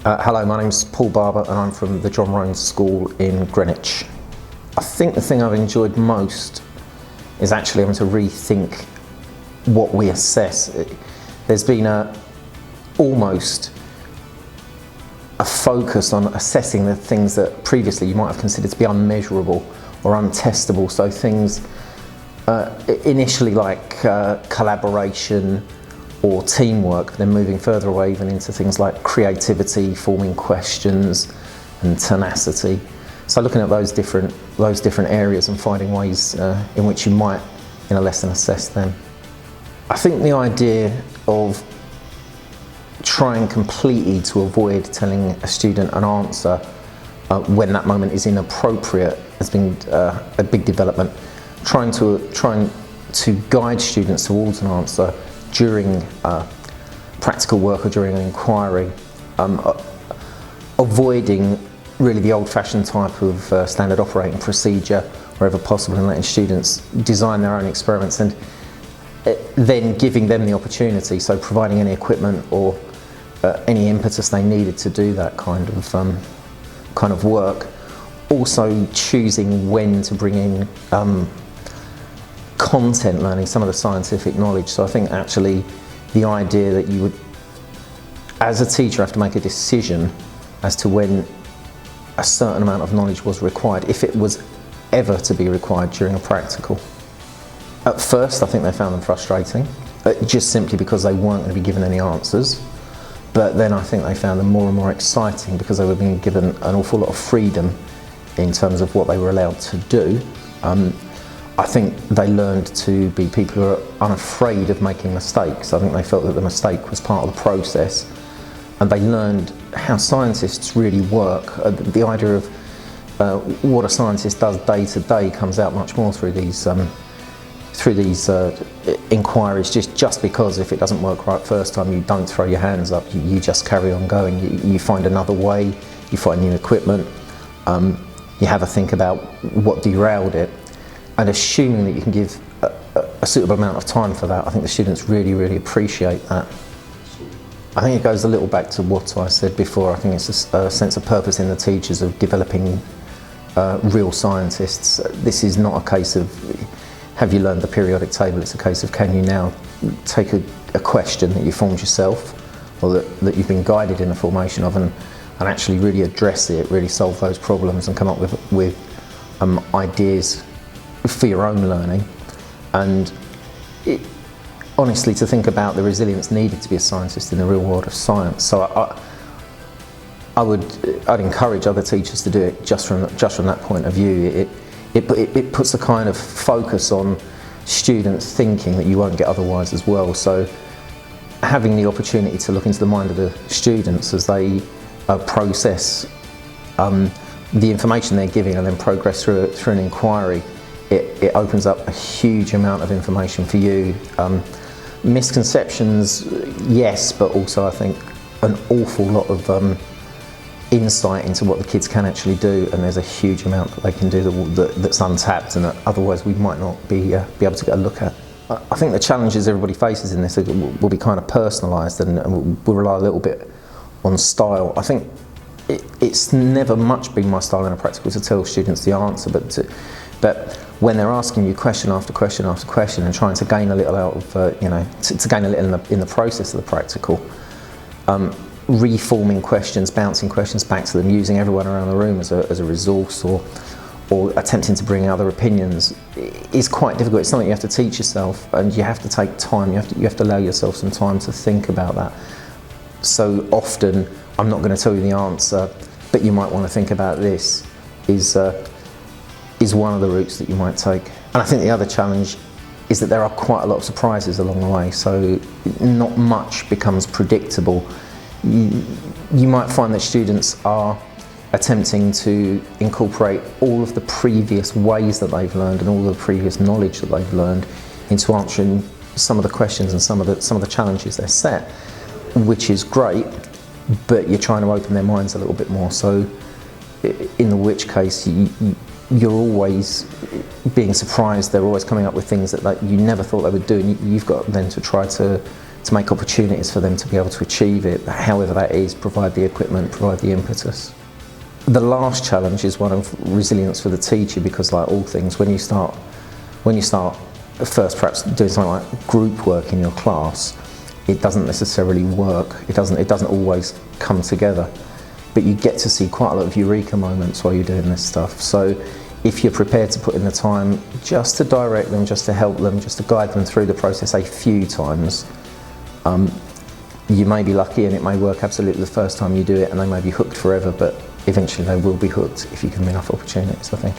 Hello, my name's Paul Barber and I'm from the John Roan School in Greenwich. I think the thing I've enjoyed most is actually having to rethink what we assess. There's been almost a focus on assessing the things that previously you might have considered to be unmeasurable or untestable. So things initially like collaboration or teamwork, then moving further away even into things like creativity, forming questions and tenacity. So looking at those different areas and finding ways in which you might in a lesson assess them. I think the idea of trying completely to avoid telling a student an answer when that moment is inappropriate has been a big development. Trying to guide students towards an answer during practical work or during an inquiry, avoiding really the old-fashioned type of standard operating procedure wherever possible, and letting students design their own experiments and then giving them the opportunity, so providing any equipment or any impetus they needed to do that kind of work. Also choosing when to bring in content learning, some of the scientific knowledge. So I think actually the idea that you would, as a teacher, have to make a decision as to when a certain amount of knowledge was required, if it was ever to be required during a practical. At first I think they found them frustrating, just simply because they weren't going to be given any answers. But then I think they found them more and more exciting because they were being given an awful lot of freedom in terms of what they were allowed to do. I think they learned to be people who are unafraid of making mistakes. I think they felt that the mistake was part of the process, and they learned how scientists really work. The idea of what a scientist does day to day comes out much more through these inquiries. Just because if it doesn't work right first time, you don't throw your hands up. You just carry on going. You find another way. You find new equipment. You have a think about what derailed it. And assuming that you can give a suitable amount of time for that, I think the students really, really appreciate that. I think it goes a little back to what I said before. I think it's a sense of purpose in the teachers of developing real scientists. This is not a case of, have you learned the periodic table? It's a case of, can you now take a question that you formed yourself, or that you've been guided in the formation of, and actually really address it, really solve those problems and come up with ideas for your own learning. And honestly, to think about the resilience needed to be a scientist in the real world of science. So I'd encourage other teachers to do it just from that point of view. It puts a kind of focus on students thinking that you won't get otherwise as well. So having the opportunity to look into the mind of the students as they process the information they're giving and then progress through an inquiry, it opens up a huge amount of information for you. Misconceptions, yes, but also I think an awful lot of insight into what the kids can actually do, and there's a huge amount that they can do that's untapped and that otherwise we might not be able to get a look at. I think the challenges everybody faces in this will be kind of personalised, and we'll rely a little bit on style. I think it's never much been my style in a practical to tell students the answer, but when they're asking you question after question after question and trying to gain a little out of, to gain a little in the process of the practical, reforming questions, bouncing questions back to them, using everyone around the room as a resource, or attempting to bring other opinions is quite difficult. It's something you have to teach yourself, and you have to take time. You have to allow yourself some time to think about that. So often, I'm not going to tell you the answer, but you might want to think about this, is one of the routes that you might take. And I think the other challenge is that there are quite a lot of surprises along the way, so not much becomes predictable. You might find that students are attempting to incorporate all of the previous ways that they've learned and all the previous knowledge that they've learned into answering some of the questions and some of the challenges they're set, which is great, but you're trying to open their minds a little bit more. So in which case you're always being surprised. They're always coming up with things that you never thought they would do, and you've got then to try to to make opportunities for them to be able to achieve it, however that is, provide the equipment, provide the impetus. The last challenge is one of resilience for the teacher, because like all things, when you start first perhaps doing something like group work in your class, it doesn't necessarily work, it doesn't always come together, but you get to see quite a lot of eureka moments while you're doing this stuff. So if you're prepared to put in the time just to direct them, just to help them, just to guide them through the process a few times, you may be lucky and it may work absolutely the first time you do it and they may be hooked forever, but eventually they will be hooked if you give them enough opportunities, I think.